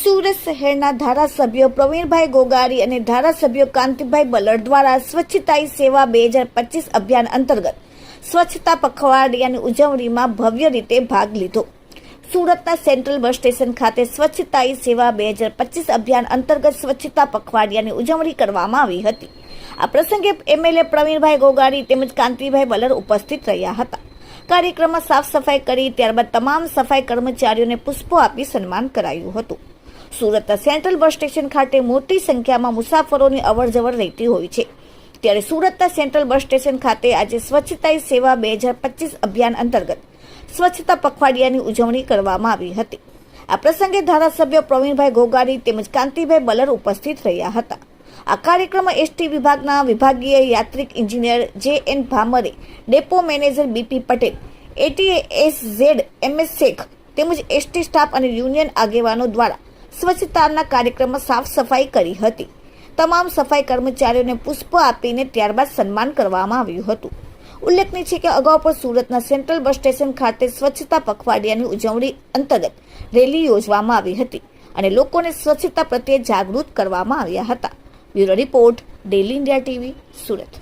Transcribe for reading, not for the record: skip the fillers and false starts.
સુરત શહેરના ધારાસભ્યો પ્રવીણભાઈ ગોગારી અને ધારાસભ્યો કાંતિભાઈ બલડ દ્વારા સ્વચ્છતા હી સેવા 2025 અભિયાન અંતર્ગત સ્વચ્છતા પખવાડિયાની ઉજવણીમાં ભવ્ય રીતે ભાગ લીધો। સુરતના સેન્ટ્રલ બસ સ્ટેશન ખાતે સ્વચ્છતા હી સેવા 2025 અભિયાન અંતર્ગત સ્વચ્છતા પખવાડિયાની ઉજવણી કરવામાં આવી હતી। આ પ્રસંગે એમએલએ પ્રવીણભાઈ ગોગારી તેમજ કાંતિભાઈ બલડ ઉપસ્થિત રહ્યા હતા। કાર્યક્રમમાં સાફ સફાઈ કરી ત્યારબાદ તમામ સફાઈ કર્મચારીઓને પુષ્પો આપી સન્માન કરાયું હતું। સુરતના સેન્ટ્રલ બસ સ્ટેશન ખાતે મોટી સંખ્યામાં મુસાફરોની અવરજવર રહેતી હોય છે, ત્યારે સુરતના સેન્ટ્રલ બસ સ્ટેશન ખાતે આજે સ્વચ્છતા હી સેવા 2025 અભિયાન અંતર્ગત સ્વચ્છતા પખવાડિયાની ઉજવણી કરવામાં આવી હતી। આ પ્રસંગે ધારાસભ્ય પ્રવીણભાઈ ગોગારી તેમજ કાંતિભાઈ બલડ ઉપસ્થિત રહ્યા હતા। આ કાર્યક્રમમાં એસટી વિભાગના વિભાગીય યાત્રિક engineer J N. Bhamre, depot manager B P. Patel, ATS Z M S. Shaikh તેમજ એસટી સ્ટાફ અને યુનિયન આગેવાનો દ્વારા સ્વચ્છતાના કાર્યક્રમમાં સાફ સફાઈ કરી હતી। તમામ સફાઈ કર્મચારીઓને પુષ્પ આપીને ત્યારબાદ સન્માન કરવામાં આવ્યું હતું। ઉલ્લેખનીય છે કે અગાઉ પણ સુરતના સેન્ટ્રલ બસ સ્ટેશન ખાતે સ્વચ્છતા પખવાડિયાની ઉજવણી અંતર્ગત રેલી યોજવામાં આવી હતી અને લોકોને સ્વચ્છતા પ્રત્યે જાગૃત કરવામાં આવ્યા હતા। Bureau report, daily India TV, Surat.